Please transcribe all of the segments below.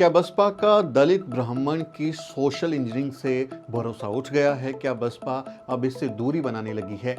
क्या बसपा का दलित ब्राह्मण की सोशल इंजीनियरिंग से भरोसा उठ गया है? क्या बसपा अब इससे दूरी बनाने लगी है?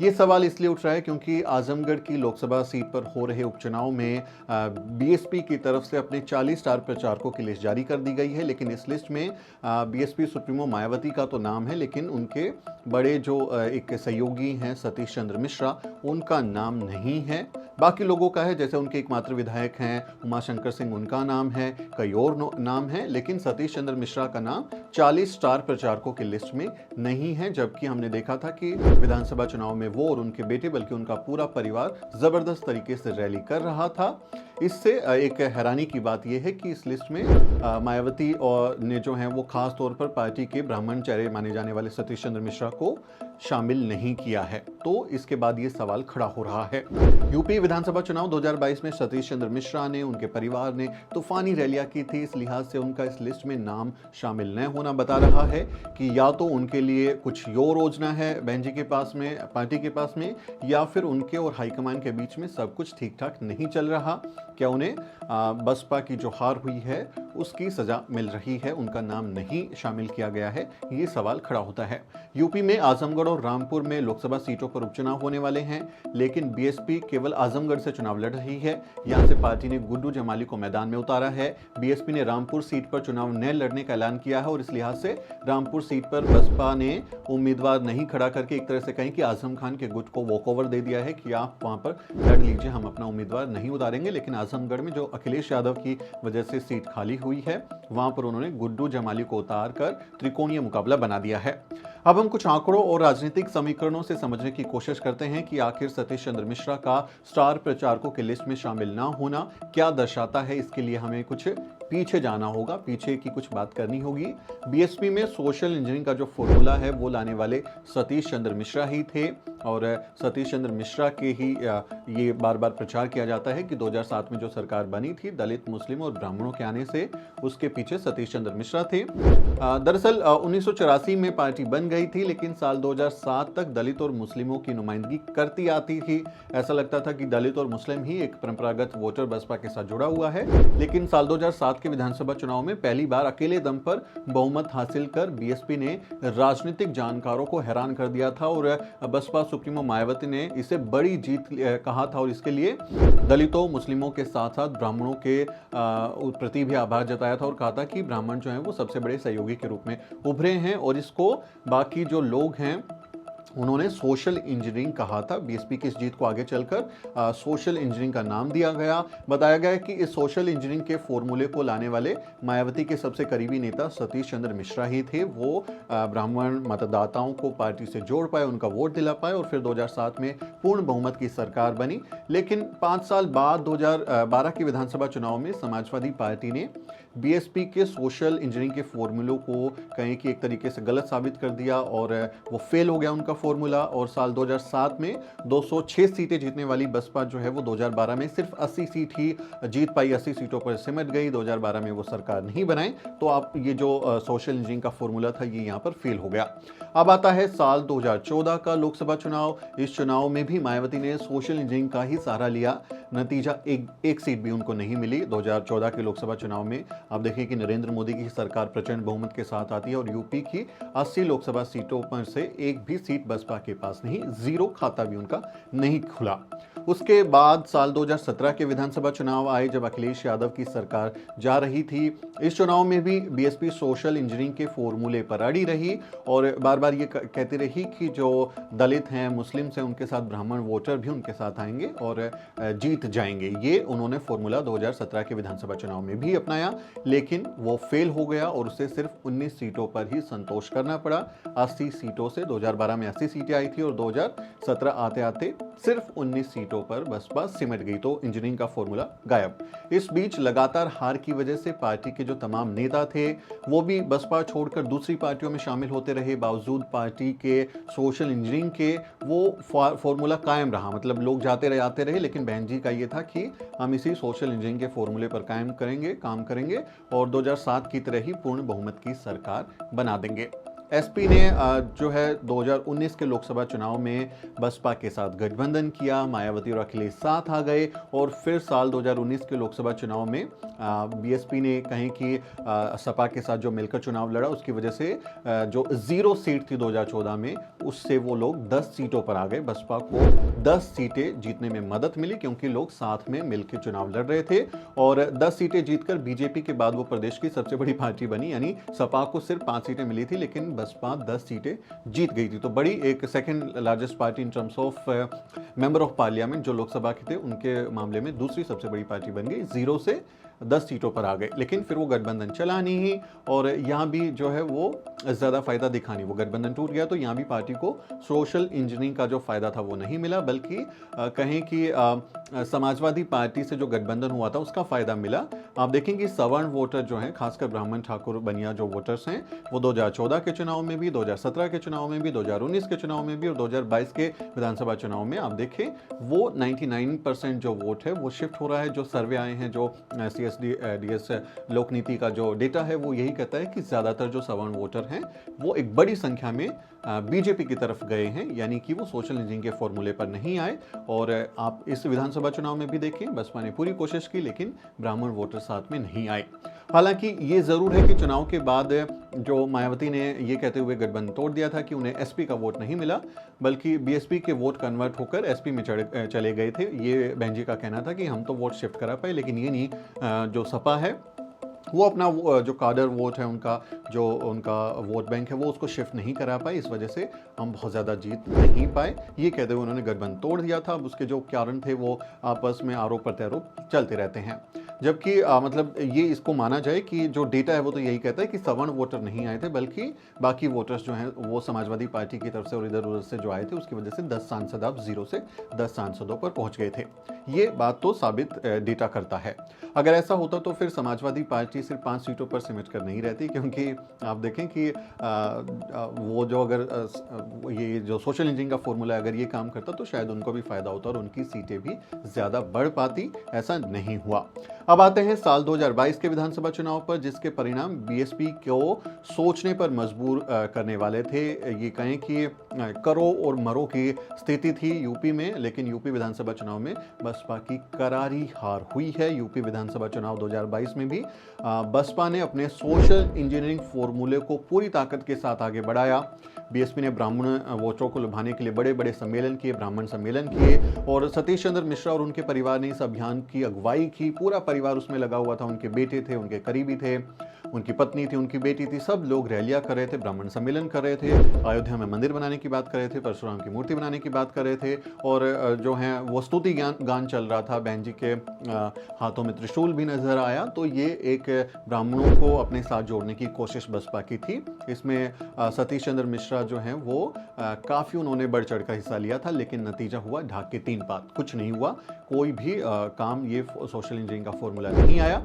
ये सवाल इसलिए उठ रहा है क्योंकि आजमगढ़ की लोकसभा सीट पर हो रहे उपचुनाव में बीएसपी की तरफ से अपने 40 स्टार प्रचारकों की लिस्ट जारी कर दी गई है। लेकिन इस लिस्ट में बीएसपी सुप्रीमो मायावती का तो नाम है, लेकिन उनके बड़े जो एक सहयोगी हैं सतीश चंद्र मिश्रा, उनका नाम नहीं है। बाकी लोगों का है, जैसे उनके एकमात्र विधायक हैं उमाशंकर सिंह, उनका नाम है, कई और नाम है, लेकिन सतीश चंद्र मिश्रा का नाम 40 स्टार प्रचारकों की लिस्ट में नहीं है। जबकि हमने देखा था कि विधानसभा चुनाव में वो और उनके बेटे, बल्कि उनका पूरा परिवार जबरदस्त तरीके से रैली कर रहा था। इससे एक हैरानी की बात यह है कि इस लिस्ट में मायावती और ने जो हैं वो खास तौर पर पार्टी के ब्राह्मण चेहरे माने जाने वाले सतीश चंद्र मिश्रा को शामिल नहीं किया है। तो इसके बाद ये सवाल खड़ा हो रहा है। यूपी विधानसभा चुनाव 2022 में सतीश चंद्र मिश्रा ने, उनके परिवार ने तूफानी रैलियां की थी। इस लिहाज से उनका इस लिस्ट में नाम शामिल न होना बता रहा है कि या तो उनके लिए कुछ योजना है बहन जी के पास में, पार्टी के पास में, या फिर उनके और हाईकमान के बीच में सब कुछ ठीक ठाक नहीं चल रहा। क्या उन्हें बसपा की जो हार हुई है उसकी सजा मिल रही है? उनका नाम नहीं शामिल किया गया है, ये सवाल खड़ा होता है। यूपी में आजमगढ़ और रामपुर में लोकसभा सीटों पर उपचुनाव होने वाले हैं, लेकिन बीएसपी केवल आजमगढ़ से चुनाव लड़ रही है। यहां से पार्टी ने गुड्डू जमाली को मैदान में उतारा है। बीएसपी ने रामपुर सीट पर चुनाव न लड़ने का ऐलान किया है और इस लिहाज से रामपुर सीट पर बसपा ने उम्मीदवार नहीं खड़ा करके एक तरह से कहें कि आजम खान के गुट को वॉकओवर दे दिया है कि आप वहां पर लड़ लीजिए, हम अपना उम्मीदवार नहीं उतारेंगे। लेकिन आजमगढ़ में जो अखिलेश यादव की वजह से सीट खाली हुई है, वहां पर उन्होंने गुड्डू जमाली को उतार कर त्रिकोणीय मुकाबला बना दिया है। अब हम कुछ आंकड़ों और राजनीतिक समीकरणों से समझने की कोशिश करते हैं कि आखिर सतीश चंद्र मिश्रा का स्टार प्रचारकों की लिस्ट में शामिल ना होना क्या दर्शाता है। इसके लिए हमें कुछ पीछे जाना होगा, पीछे की कुछ बात करनी होगी। बीएसपी में सोशल इंजीनियरिंग का जो फॉर्मूला है वो लाने वाले सतीश चंद्र मिश्रा ही थे और सतीश चंद्र मिश्रा के ही ये बार बार प्रचार किया जाता है कि 2007 में जो सरकार बनी थी दलित, मुस्लिम और ब्राह्मणों के आने से, उसके पीछे सतीश चंद्र मिश्रा थे। दरअसल 1984 में पार्टी बन गई थी, लेकिन साल 2007 तक दलित और मुस्लिमों की नुमाइंदगी करती आती थी। ऐसा लगता था कि दलित और मुस्लिम ही एक परंपरागत वोटर बसपा के साथ जुड़ा हुआ है। लेकिन साल 2007 के विधानसभा चुनाव में पहली बार अकेले दम पर बहुमत हासिल कर बीएसपी ने राजनीतिक जानकारों को हैरान कर दिया था और बसपा सुप्रीमो मायावती ने इसे बड़ी जीत कहा था और इसके लिए दलितों, मुस्लिमों के साथ साथ ब्राह्मणों के प्रति भी आभार जताया था और कहा था कि ब्राह्मण जो हैं वो सबसे बड़े सहयोगी के रूप में उभरे हैं और इसको बाकी जो लोग हैं उन्होंने सोशल इंजीनियरिंग कहा था। बीएसपी की इस जीत को आगे चलकर सोशल इंजीनियरिंग का नाम दिया गया। बताया गया कि इस सोशल इंजीनियरिंग के फॉर्मूले को लाने वाले मायावती के सबसे करीबी नेता सतीश चंद्र मिश्रा ही थे। वो ब्राह्मण मतदाताओं को पार्टी से जोड़ पाए, उनका वोट दिला पाए और फिर 2007 में पूर्ण बहुमत की सरकार बनी। लेकिन 5 साल बाद 2012 के विधानसभा चुनाव में समाजवादी पार्टी ने बीएसपी के सोशल इंजीनियरिंग के फॉर्मूलों को कहीं कि एक तरीके से गलत साबित कर दिया और वो फेल हो गया उनका फॉर्मूला। और साल 2007 में 206 सीटें जीतने वाली बसपा जो है वो 2012 में सिर्फ 80 सीट ही जीत पाई, 80 सीटों पर सिमट गई। 2012 में वो सरकार नहीं बनाई, तो आप ये जो सोशल इंजीनियरिंग का फॉर्मूला था ये यहाँ पर फेल हो गया। अब आता है साल 2014 का लोकसभा चुनाव। इस चुनाव में भी मायावती ने सोशल इंजीनियरिंग का ही सहारा लिया। नतीजा एक सीट भी उनको नहीं मिली। 2014 के लोकसभा चुनाव में आप देखिए कि नरेंद्र मोदी की सरकार प्रचंड बहुमत के साथ आती है और यूपी की 80 लोकसभा सीटों पर से एक भी सीट बसपा के पास नहीं, जीरो खाता भी उनका नहीं खुला। उसके बाद साल 2017 के विधानसभा चुनाव आए जब अखिलेश यादव की सरकार जा रही थी। इस चुनाव में भी बीएसपी सोशल इंजीनियरिंग के फॉर्मूले पर अड़ी रही और बार बार ये कहती रही कि जो दलित हैं, मुस्लिम हैं, उनके साथ ब्राह्मण वोटर भी उनके साथ आएंगे और जीत जाएंगे। ये उन्होंने फॉर्मूला 2017 के विधानसभा चुनाव में भी अपनाया, लेकिन वो फेल हो गया और उसे सिर्फ 19 सीटों पर ही संतोष करना पड़ा। 80 सीटों से 2012 में 80 सीटें आई थी और 2017 आते आते सिर्फ 19 सीटों पर बसपा सिमट गई, तो इंजीनियरिंग का फॉर्मूला गायब। इस बीच लगातार हार की वजह से पार्टी के जो तमाम नेता थे वो भी बसपा छोड़कर दूसरी पार्टियों में शामिल होते रहे। बावजूद पार्टी के सोशल इंजीनियरिंग के वो फॉर्मूला कायम रहा, मतलब लोग जाते रहे आते रहे, लेकिन बहन जी का ये था कि हम इसी सोशल इंजीनियरिंग के फॉर्मूले पर काम करेंगे और 2007 की तरह ही पूर्ण बहुमत की सरकार बना देंगे। एसपी ने जो है 2019 के लोकसभा चुनाव में बसपा के साथ गठबंधन किया, मायावती और अखिलेश साथ आ गए और फिर साल 2019 के लोकसभा चुनाव में बीएसपी ने कहें कि सपा के साथ जो मिलकर चुनाव लड़ा उसकी वजह से जो 0 सीट थी 2014 में उससे वो लोग 10 सीटों पर आ गए। बसपा को 10 सीटें जीतने में मदद मिली क्योंकि लोग साथ में मिलकर चुनाव लड़ रहे थे और 10 सीटें जीतकर बीजेपी के बाद वो प्रदेश की सबसे बड़ी पार्टी बनी। यानी सपा को सिर्फ 5 सीटें मिली थी लेकिन बसपा 10 सीटें जीत गई थी। तो बड़ी एक second largest party in terms of member of parliament जो लोकसभा के थे उनके मामले में दूसरी सबसे बड़ी पार्टी बन गई, 0 से 10 सीटों पर आ गए। लेकिन फिर वो गठबंधन चला नहीं और यहाँ भी जो है वो ज़्यादा फायदा दिखा नहीं, वो गठबंधन टूट गया तो यहाँ भी पार्टी को सोशल इंजीनियरिंग का जो फायदा था वो नहीं मिला, बल्कि कहें कि समाजवादी पार्टी से जो गठबंधन हुआ था उसका फायदा मिला। आप देखेंगे सवर्ण वोटर जो हैं, खासकर ब्राह्मण ठाकुर बनिया जो वोटर्स हैं, वो 2014 के चुनाव में भी, 2017 के चुनाव में भी, 2019 के चुनाव में भी और 2022 के विधानसभा चुनाव में आप देखें वो 99% जो वोट है वो शिफ्ट हो रहा है। जो सर्वे आए हैं, जो डीएस लोक नीति का जो डेटा है वो यही कहता है कि ज़्यादातर जो सवर्ण वोटर हैं वो एक बड़ी संख्या में बीजेपी की तरफ गए हैं, यानी कि वो सोशल इंजीनियरिंग के फॉर्मूले पर नहीं आए। और आप इस विधानसभा चुनाव में भी देखें बसपा ने पूरी कोशिश की लेकिन ब्राह्मण वोटर साथ में नहीं आए। हालांकि ये ज़रूर है कि चुनाव के बाद जो मायावती ने ये कहते हुए गठबंधन तोड़ दिया था कि उन्हें एसपी का वोट नहीं मिला बल्कि बीएसपी के वोट कन्वर्ट होकर एसपी में चले गए थे। ये बहन जी का कहना था कि हम तो वोट शिफ्ट करा पाए लेकिन ये नहीं, जो सपा है वो अपना जो काडर वोट है उनका, जो उनका वोट बैंक है वो उसको शिफ्ट नहीं करा पाए, इस वजह से हम बहुत ज़्यादा जीत नहीं पाए। ये कहते हुए उन्होंने गठबंधन तोड़ दिया था। अब उसके जो कारण थे वो आपस में आरोप प्रत्यारोप चलते रहते हैं, जबकि मतलब ये इसको माना जाए कि जो डेटा है वो तो यही कहता है कि सवर्ण वोटर नहीं आए थे बल्कि बाकी वोटर्स जो हैं वो समाजवादी पार्टी की तरफ से और इधर उधर से जो आए थे उसकी वजह से 10 सांसद आप 0 से 10 सांसदों पर पहुंच गए थे। ये बात तो साबित डेटा करता है। अगर ऐसा होता तो फिर समाजवादी पार्टी सिर्फ 5 सीटों पर सिमट कर नहीं रहती, क्योंकि आप देखें कि वो जो अगर ये जो सोशल इंजीनियरिंग का फॉर्मूला अगर ये काम करता तो शायद उनको भी फायदा होता और उनकी सीटें भी ज़्यादा बढ़ पाती। ऐसा नहीं हुआ। अब आते हैं साल 2022 के विधानसभा चुनाव पर, जिसके परिणाम बीएसपी को सोचने पर मजबूर करने वाले थे। ये कहें कि करो और मरो की स्थिति थी यूपी में, लेकिन यूपी विधानसभा चुनाव में बसपा की करारी हार हुई है। यूपी विधानसभा चुनाव 2022 में भी बसपा ने अपने सोशल इंजीनियरिंग फॉर्मूले को पूरी ताकत के साथ आगे बढ़ाया। बीएसपी ने ब्राह्मण वोटरों को लुभाने के लिए बड़े बड़े सम्मेलन किए, ब्राह्मण सम्मेलन किए और सतीश चंद्र मिश्रा और उनके परिवार ने इस अभियान की अगुवाई की। पूरा परिवार उसमें लगा हुआ था, उनके बेटे थे, उनके करीबी थे, उनकी पत्नी थी, उनकी बेटी थी, सब लोग रैलियां कर रहे थे, ब्राह्मण सम्मेलन कर रहे थे, अयोध्या में मंदिर बनाने की बात कर रहे थे, परशुराम की मूर्ति बनाने की बात कर रहे थे और जो है वो स्तुति गान चल रहा था। बहन जी के हाथों में त्रिशूल भी नजर आया। तो ये एक ब्राह्मणों को अपने साथ जोड़ने की कोशिश बसपा की थी। इसमें सतीश चंद्र मिश्रा जो हैं वो काफ़ी उन्होंने बढ़ चढ़ कर हिस्सा लिया था, लेकिन नतीजा हुआ ढाक के 3 पात, कुछ नहीं हुआ, कोई भी काम ये सोशल इंजीनियरिंग का फॉर्मूला नहीं आया।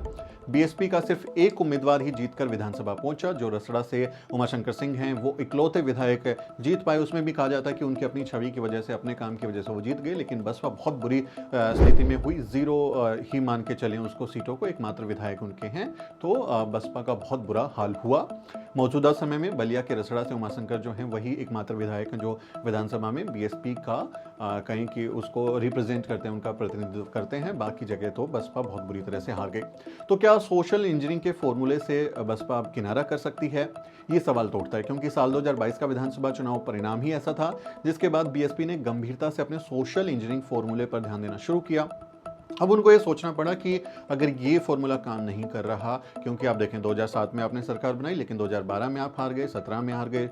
बीएसपी का सिर्फ एक उम्मीदवार ही जीतकर विधानसभा पहुंचा, जो रसड़ा से उमाशंकर सिंह हैं, वो इकलौते विधायक जीत पाए। उसमें भी कहा जाता है कि उनकी अपनी छवि की वजह से, अपने काम की वजह से वो जीत गए, लेकिन बसपा बहुत बुरी स्थिति में हुई, 0 ही मान के चलें उसको सीटों को, एकमात्र विधायक उनके हैं। तो बसपा का बहुत बुरा हाल हुआ। मौजूदा समय में बलिया के रसड़ा से उमाशंकर जो हैं वही एकमात्र विधायक हैं जो विधानसभा में बीएसपी का कहीं कि उसको रिप्रेजेंट करते हैं, उनका प्रतिनिधित्व करते हैं। बाकी जगह तो बसपा बहुत बुरी तरह से हार गई। तो क्या सोशल इंजीनियरिंग के फॉर्मूले से बसपा अब किनारा कर सकती है? ये सवाल तो उठता है, क्योंकि साल 2022 का विधानसभा चुनाव परिणाम ही ऐसा था, जिसके बाद बीएसपी ने गंभीरता से अपने सोशल इंजीनियरिंग फॉर्मूले पर ध्यान देना शुरू किया। अब उनको ये सोचना पड़ा कि अगर ये फॉर्मूला काम नहीं कर रहा, क्योंकि आप देखें 2007 में आपने सरकार बनाई लेकिन 2012 में आप हार गए, 17 में हार गए,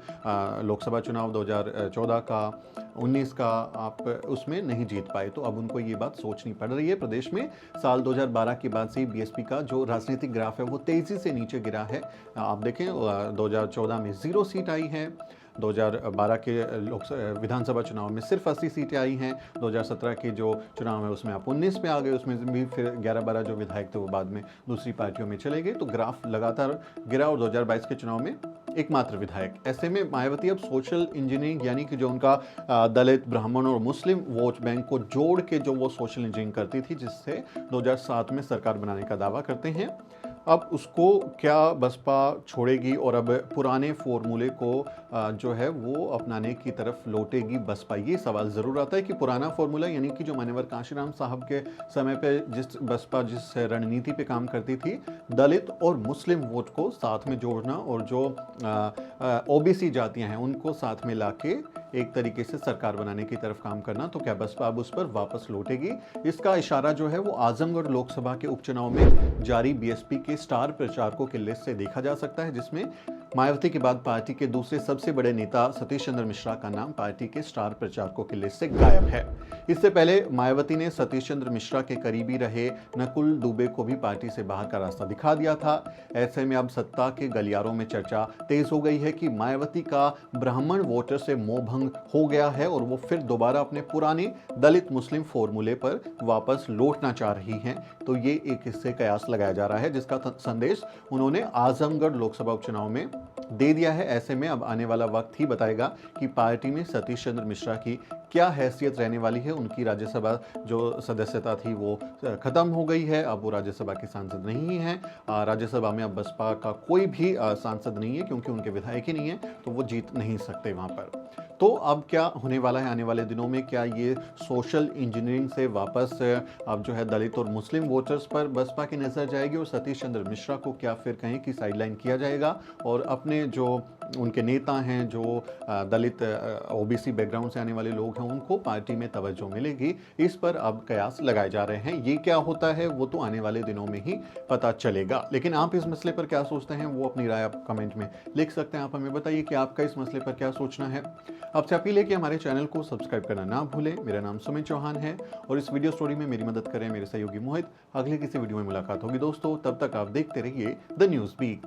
लोकसभा चुनाव 2014 का, 19 का आप उसमें नहीं जीत पाए। तो अब उनको ये बात सोचनी पड़ रही है। प्रदेश में साल 2012 के बाद से ही बीएसपी का जो राजनीतिक ग्राफ है वो तेज़ी से नीचे गिरा है। आप देखें 2014 में 0 सीट आई है, 2012 के विधानसभा चुनाव में सिर्फ 80 सीटें आई हैं, 2017 के जो चुनाव है उसमें आप 19 पे आ गए, उसमें भी फिर 11-12 जो विधायक थे वो बाद में दूसरी पार्टियों में चले गए। तो ग्राफ लगातार गिरा और 2022 के चुनाव में एकमात्र विधायक। ऐसे में मायावती अब सोशल इंजीनियरिंग, यानी कि जो उनका दलित, ब्राह्मण और मुस्लिम वोट बैंक को जोड़ के जो वो सोशल इंजीनियरिंग करती थी, जिससे 2007 में सरकार बनाने का दावा करते हैं, अब उसको क्या बसपा छोड़ेगी और अब पुराने फॉर्मूले को जो है वो अपनाने की तरफ लौटेगी बसपा? ये सवाल ज़रूर आता है कि पुराना फॉर्मूला यानी कि जो मान्यवर कांशीराम साहब के समय पे बसपा जिस रणनीति पे काम करती थी, दलित और मुस्लिम वोट को साथ में जोड़ना और जो ओबीसी जातियां हैं उनको साथ में लाके एक तरीके से सरकार बनाने की तरफ काम करना, तो क्या बसपा अब उस पर वापस लौटेगी? इसका इशारा जो है वो आजमगढ़ लोकसभा के उपचुनाव में जारी बीएसपी के स्टार प्रचारकों की लिस्ट से देखा जा सकता है, जिसमें मायावती के बाद पार्टी के दूसरे सबसे बड़े नेता सतीश चंद्र मिश्रा का नाम पार्टी के स्टार प्रचारकों की लिस्ट से गायब है। इससे पहले मायावती ने सतीश चंद्र मिश्रा के करीबी रहे नकुल दुबे को भी पार्टी से बाहर का रास्ता दिखा दिया था। ऐसे में अब सत्ता के गलियारों में चर्चा तेज हो गई है कि मायावती का ब्राह्मण वोटर से मोहभंग हो गया है और वो फिर दोबारा अपने पुराने दलित मुस्लिम फॉर्मूले पर वापस लौटना चाह रही हैं। तो ये एक इससे कयास लगाया जा रहा है, जिसका संदेश उन्होंने आजमगढ़ लोकसभा उपचुनाव में दे दिया है। ऐसे में अब आने वाला वक्त ही बताएगा कि पार्टी में सतीश चंद्र मिश्रा की क्या हैसियत रहने वाली है। उनकी राज्यसभा जो सदस्यता थी वो खत्म हो गई है, अब वो राज्यसभा के सांसद नहीं हैं। राज्यसभा में अब बसपा का कोई भी सांसद नहीं है, क्योंकि उनके विधायक ही नहीं है, तो वो जीत नहीं सकते वहां पर। तो अब क्या होने वाला है आने वाले दिनों में? क्या ये सोशल इंजीनियरिंग से वापस अब जो है दलित और मुस्लिम वोटर्स पर बसपा की नजर जाएगी और सतीश चंद्र मिश्रा को क्या फिर कहीं की साइडलाइन किया जाएगा और अपने जो उनके नेता हैं, जो दलित ओबीसी बैकग्राउंड से आने वाले लोग हैं, उनको पार्टी में तवज्जो मिलेगी? इस पर अब कयास लगाए जा रहे हैं। ये क्या होता है वो तो आने वाले दिनों में ही पता चलेगा। लेकिन आप इस मसले पर क्या सोचते हैं, वो अपनी राय आप कमेंट में लिख सकते हैं। आप हमें बताइए कि आपका इस मसले पर क्या सोचना है। आपसे अपील है कि हमारे चैनल को सब्सक्राइब करना ना भूलें। मेरा नाम सुमित चौहान है और इस वीडियो स्टोरी में मेरी मदद करें मेरे सहयोगी मोहित। अगले किसी वीडियो में मुलाकात होगी दोस्तों, तब तक आप देखते रहिए द न्यूज़ वीक।